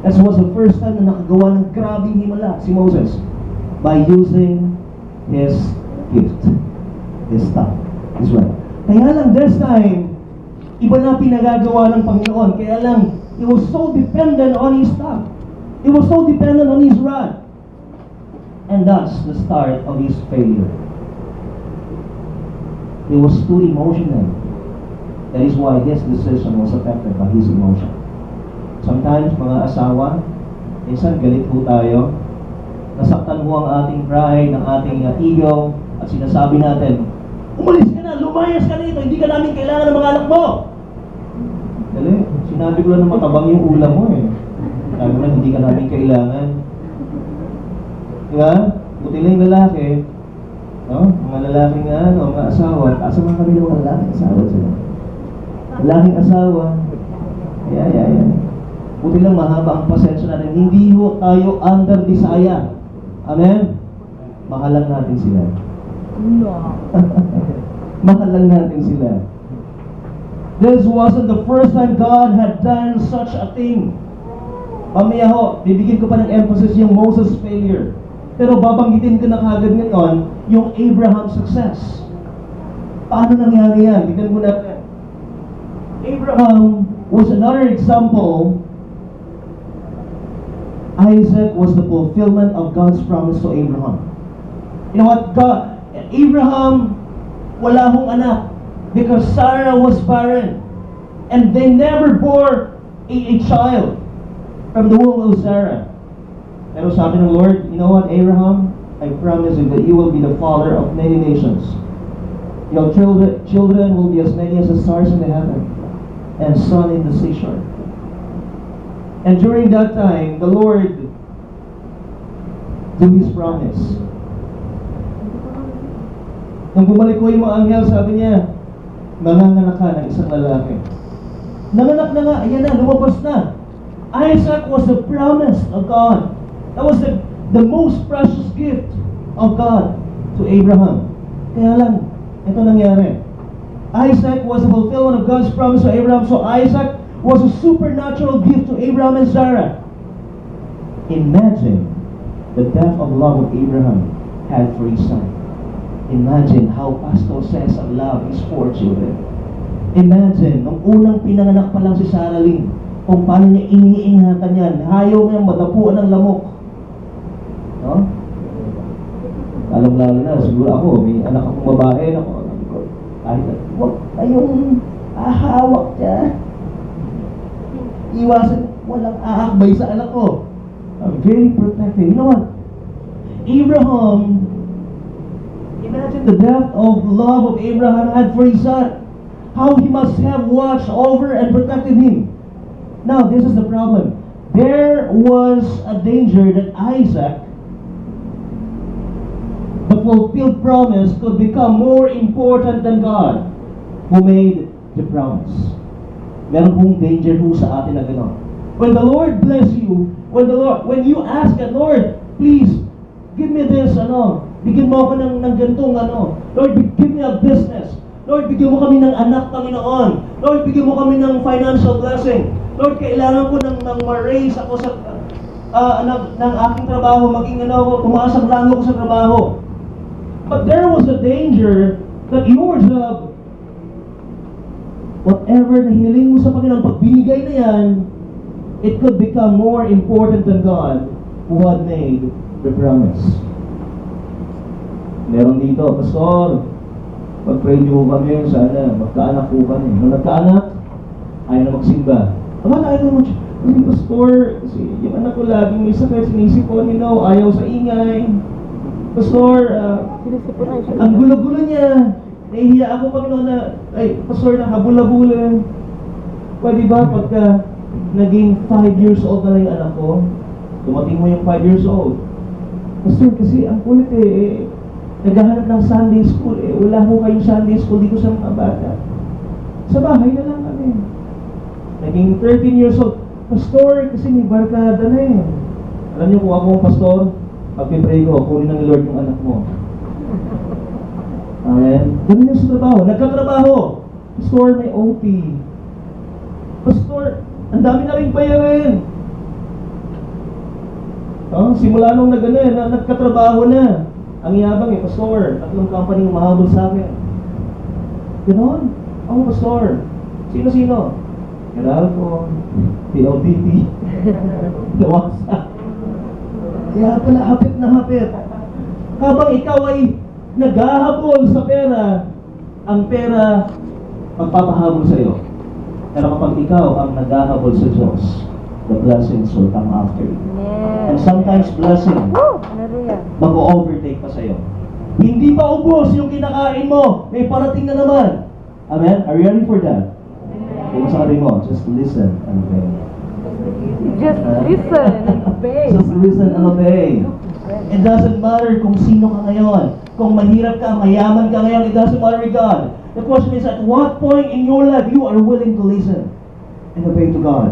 That was the first time na nakagawa ng grabing himala si Moses by using his gift, his staff, his rod. Kaya lang, there's time, iba na pinagagawa ng Panginoon. Kaya lang, he was so dependent on his staff. He was so dependent on his rod. And that's the start of his failure. He was too emotional. That is why his decision was affected by his emotion. Sometimes, mga asawa, minsan galit ho tayo. Nasaktan ho ang ating pride, ang ating ego, at sinasabi natin, umalis ka na, lumayas ka nito, hindi ka namin kailangan ng mga anak mo. Dali, sinabi ko lang na matabang yung ulam mo eh. Sabi ko lang, hindi ka namin kailangan. Diba? Buti lang yung lalaki, no? Mga lalaking mga asawa, asa mga kami ng mga lalaking asawa sila. Lalaking asawa, yeah. Buti lang mahaba ang pasensya natin. Hindi ho tayo under desire. Amen? Mahal lang natin sila. Mahal lang natin sila. This wasn't the first time God had done such a thing. Mamaya ho, bibigyan ko pa ng emphasis yung Moses' failure. Pero babanggitin ko na kagad ngayon yung Abraham's success. Paano nangyari yan? Tignan mo natin. Abraham was another example. Isaac was the fulfillment of God's promise to Abraham. You know what? Abraham, wala hong anak because Sarah was barren. And they never bore a child from the womb of Sarah. Pero sabi ng Lord, you know what, Abraham? I promise you that you will be the father of many nations. Your children will be as many as the stars in the heaven and sun in the seashore. And during that time, the Lord do His promise. Nung bumalik ko yung mga anghel, sabi niya, manganganak ka ng isang lalaki. Nanganak na nga, ayan na, lumabas na. Isaac was the promise of God. That was the most precious gift of God to Abraham. Kaya lang, ito nangyari. Isaac was the fulfillment of God's promise to Abraham. So Isaac was a supernatural gift to Abraham and Sarah. Imagine the depth of love of Abraham had for his son. Imagine how Pastor Cesar loved his 4 children. Imagine, nung unang pinanganak pa lang si Sarah Lynn, kung paano niya iniingatan yan, ayaw niya madapuan ng lamok. No? Lalo na, siguro ako, may anak akong babae, kahit huwag kayong ahawak niya. Iwasan, walang aakbay sa anak ko. I'm very protective. You know what? Abraham, imagine the depth of love of Abraham had for his son. How he must have watched over and protected him. Now, this is the problem. There was a danger that Isaac, the fulfilled promise, could become more important than God, who made the promise. Meron pong danger ho sa atin na gano'n. When the Lord bless you, when you ask God, Lord, please, give me this, bigyan mo ako ng gantong, Lord, give me a business. Lord, bigyan mo kami ng anak, Panginoon. Lord, bigyan mo kami ng financial blessing. Lord, kailangan ko ng ma-raise ako sa ng aking trabaho, maging tumaas ang rango ko sa trabaho. But there was a danger that your job, whatever na hiniling mo sa Panginoon, pag binigay na yan, it could become more important than God who had made the promise. Meron dito, Pastor, pag-pray niyo kami, sana magkaanak po kami. Nung nagkaanak, ayaw na magsimba. Ama na ayaw na magsimba. Pastor, yung anak ko laging may sakit, sinisipon, ayaw sa ingay. Pastor, ang gulo-gulo niya. Nahihiya ako, Panginoon, Pastor, nakabula-bula. Pwede ba pagka naging 5 years old na lang yung anak ko, dumating mo yung 5 years old. Pastor, kasi ang kulit naghahanap ng Sunday school wala ho kayong Sunday school dito sa mga bata. Sa bahay na lang kami. Naging 13 years old. Pastor, kasi may barkada na Alam niyo kung akong pastor, pag-pray ko, kunin ng Lord yung anak mo. Amen? Ganun yung sa trabaho. Nagkatrabaho. Pastor, may OT. Pastor, ang dami na rin bayarin. No? Simula nung nagkatrabaho na. Ang yabang pastor, 3 company umahabol sa akin. Ganon. Pastor. Sino-sino? Meralco, PLDT, Nawasa. Kaya pala, hapit na hapit. Habang ikaw ay naghahabol sa pera, ang pera magpapahabol sa iyo. Pero kapag ikaw ang naghahabol sa Diyos, the blessings will come after you. And sometimes blessing mag-overtake pa sa iyo. Hindi pa ubos yung kinakain mo, may parating na naman. Amen? Are you ready for that? Kung sabi mo, just listen and obey. Just listen and obey. Just listen and obey. It doesn't matter kung sino ka ngayon. Kung mahirap ka, mayaman ka ngayon, it doesn't matter with God. The question is, at what point in your life you are willing to listen and obey to God?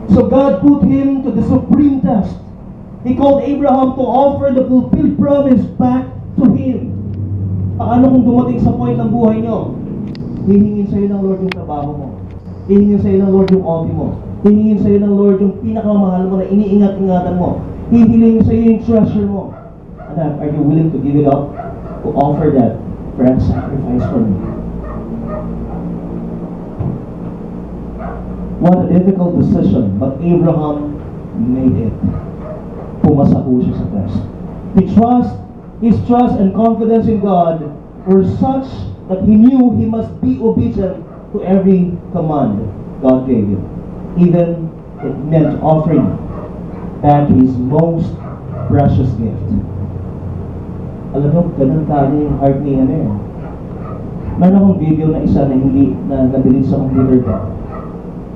So God put him to the supreme test. He called Abraham to offer the fulfilled promise back to him. Paano kung dumating sa point ng buhay nyo? Hihingin sa'yo ng Lord yung trabaho mo. Hihingin sa'yo ng Lord yung hobby mo. Hihingin sa'yo ng Lord yung pinakamahal mo na iniingat-ingatan mo. Hihingin sa'yo yung treasure mo. And are you willing to give it up? To offer that for a sacrifice for me? What a difficult decision, but Abraham made it. Pumasa po siya sa test. His trust and confidence in God were such that he knew he must be obedient to every command God gave him. Even it meant offering back his most precious gift. Alam mo, ganun tayo yung heart niya na yun. Meron akong video na isa na hindi na delete sa computer ko.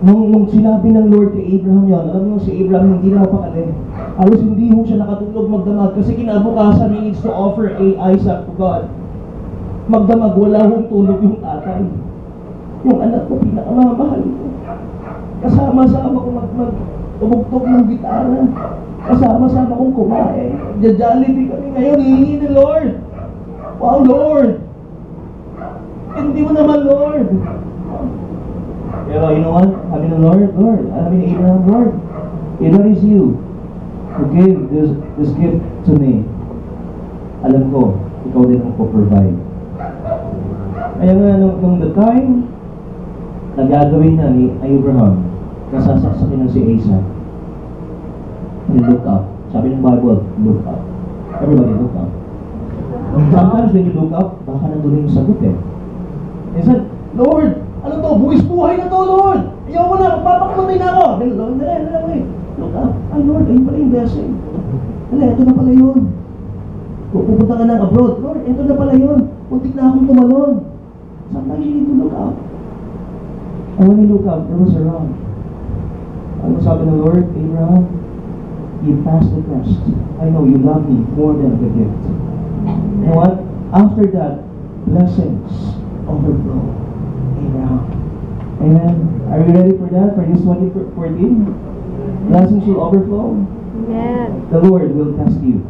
Nung sinabi ng Lord kay Abraham yun, alam mo si Abraham hindi na mapakali. Halos hindi ho siya nakatulog magdamag kasi kinabukasan he needs to offer Isaac to God. Magdamag, wala hong tulog yung tatay. Yung anak ko, pinakamamahal ko. Kasama-sama kong tumugtog ng gitara. Kasama-sama kong kumain. Jollibee kami ngayon, hihingi ni Lord. Wow, Lord! Hindi mo naman, Lord. Pero you know what? Sabi ng Lord, sabi ni Abraham, Lord, if that is you who gave this gift to me, alam ko, ikaw din ang po-provide. Kaya nga, nung the time na gagawin na ni Abraham, nasasaksakin na si Isaac, he looked up. Sabi ng Bible, look up. Everybody look up. Sometimes when you look up, baka nandun yung sagot eh. He said, Lord, ano to? Buwis buhay na to, Lord! Ayaw mo na, magpapakamatay na ako! Lord, look up. Ay, Lord, ayun pala yung blessing. Ito na pala yun. Pupunta ka ng abroad. Lord, ito na pala yun. Muntik na akong tumalon. Sometimes you need to look up. And when you look up, there was a wrong. Ano sabi ng Lord, Abraham, you passed the test. I know you love me more than the gift. You know what? After that, blessings overflow. Abraham. Amen. Are you ready for that? For this 2014? Blessings will overflow. Yes. The Lord will test you.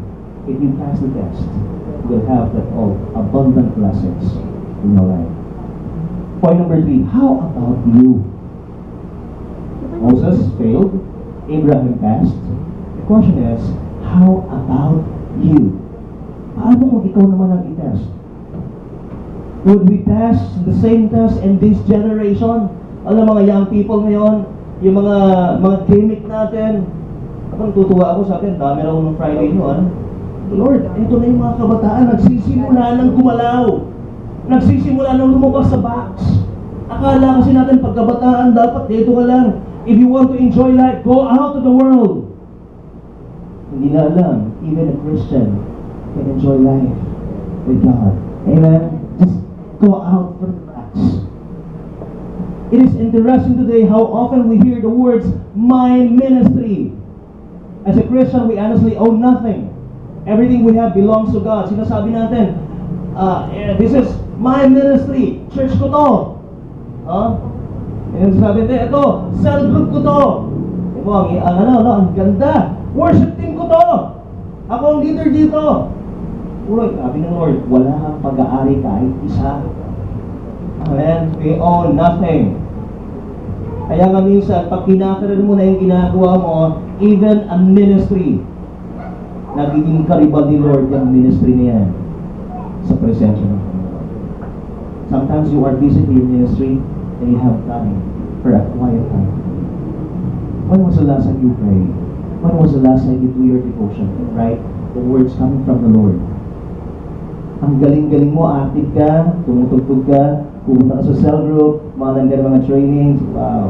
If you pass the test, you will have that all abundant blessings in your life. Point number 3. How about you? Moses failed. Abraham passed. The question is, how about you? Paano kung ikaw naman ang i-test? Would we pass the same test in this generation? Alam mga young people ngayon, yung mga gimmick natin. Ako natutuwa ako sa akin, dami raw ng Friday nyo, ano? Lord, ito na yung mga kabataan, nagsisimula ng gumalaw. Nagsisimula ng lumabas sa box. Akala kasi natin pagkabataan, dapat dito ka lang. If you want to enjoy life, go out to the world. Hindi na alam, even a Christian can enjoy life with God. Amen? Just go out from the box. It is interesting today how often we hear the words, my ministry. As a Christian, we honestly own nothing. Everything we have belongs to God. Sinasabi natin, this is my ministry. Church ko to. Sinasabi natin, ito, cell group ko to. Ang ganda. Worship team ko to. Ako ang leader dito. Uy, sabi ng Lord, wala kang pag-aari kahit isa. Amen? We own nothing. Kaya nga minsan, pag kinakaroon mo na yung ginagawa mo, even a ministry, nagiging karibal ni Lord yung ministry niya sa presensya ng Panginoon. Sometimes you are busy in your ministry and you have time for a quiet time. When was the last time you prayed? When was the last time you do your devotion and write the words coming from the Lord? Ang galing-galing mo, active ka, tumutugtog ka, pumunta ka sa cell group, mga mga trainings, wow.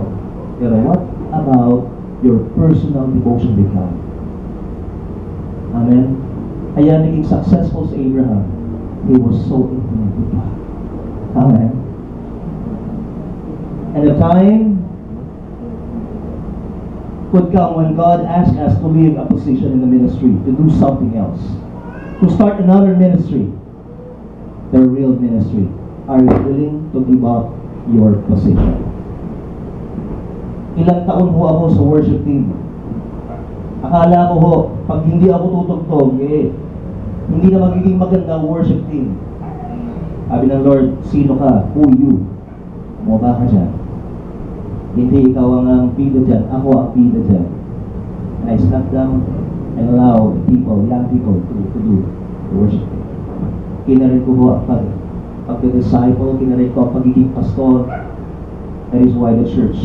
Pero what about your personal devotion with God? Amen? Kaya naging successful sa Abraham. He was so intimate with God. Amen? And the time could come when God asked us to leave a position in the ministry, to do something else, to start another ministry, the real ministry. Are you willing to give up your position? Ilang taon ho ako sa worship team. Akala ko ho, pag hindi ako tutugtog, hindi na magiging maganda ang worship team. Sabi ng Lord, sino ka? Who you? Mukha ka dyan. Hindi ikaw ang bida dyan, ako ang bida dyan. And I sat down and allow people, young people to do the worship. Kinarin ko ho ang pagka-disciple, kinarin ko ang pagiging pastor. That is why the church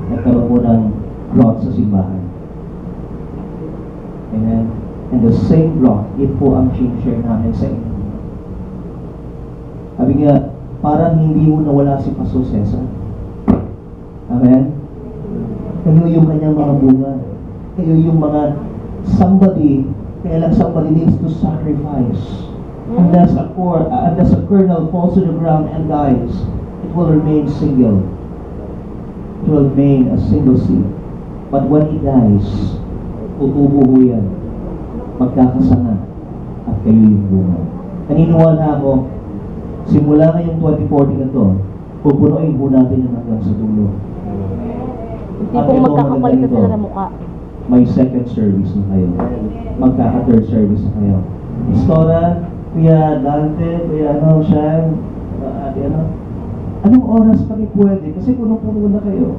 nagkaroon po ng growth sa simbahan. Amen. And the same growth, ito po ang share namin sa inyo. Sabi nga, parang hindi mo nawala si Pastor Cesar. Amen? Kayo yung kanyang mga bunga. Kayo yung mga somebody, kaya lang somebody needs to sacrifice. Unless a kernel falls to the ground and dies, it will remain single. It will remain a single seed. But when it dies, tutubo ho yan. Magkakasanga. At kayo yung bunga. Naniniwala ako, simula ngayong 2014 na to, pupunuin po natin yung hanggang sa dulo. Hindi pong magkakapalit na sila ng mukha. May second service na kayo. Magkaka-third service na kayo. Istora, Kuya Dante, Kuya Sean, Ate anong oras kami pwede? Kasi punong-puno na kayo.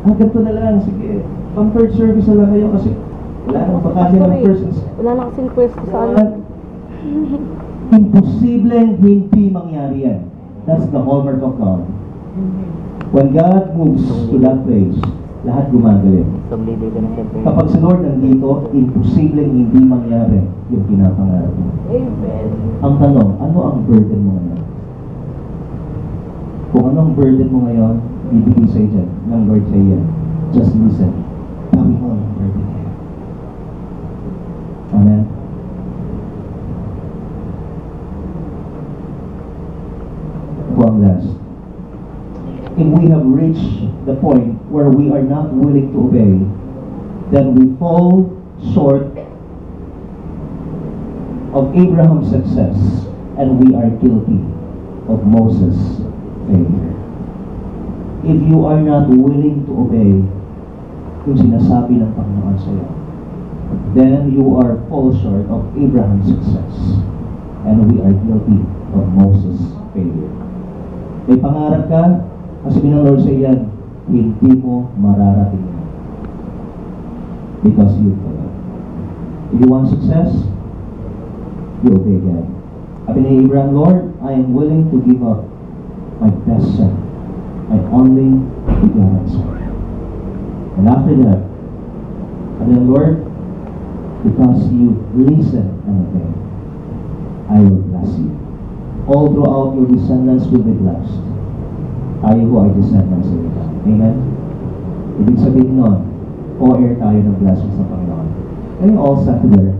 Ganito na lang, sige. Pang third service na lang kayo kasi wala nang bakasyon ng persons. Wala na kasing pwesto sa ano. Imposibleng hindi mangyari yan. That's the hallmark of God. When God moves to that place, lahat gumagaling. Kapag si Lord nandito, imposibleng hindi mangyari yung pinapangarap mo. Amen. Ang tanong, ano ang burden mo ngayon? Kung anong burden mo ngayon, ibigay sa'yo dyan, ng Lord sa'yo yan. Just listen. Gawin mo ang burden niya. Amen? One last. If we have reached the point where we are not willing to obey, then we fall short of Abraham's success, and we are guilty of Moses' failure. If you are not willing to obey yung sinasabi ng Panginoon sa iyo, then you are fall short of Abraham's success, and we are guilty of Moses' failure. May pangarap ka, kasi ng Lord sa iyan, hindi mo mararating yan. Because you failed. If you want success, you obey God. Sabi ni Abraham, Lord, I am willing to give up my best son, my only begotten son. And after that, sabi ng Lord, because you listen and obey, I will bless you. All throughout your descendants will be blessed. Tayo ho ay descendants of God. Amen? Ibig sabihin nun, co-heir tayo ng blessings ng Panginoon. Can you all stand together?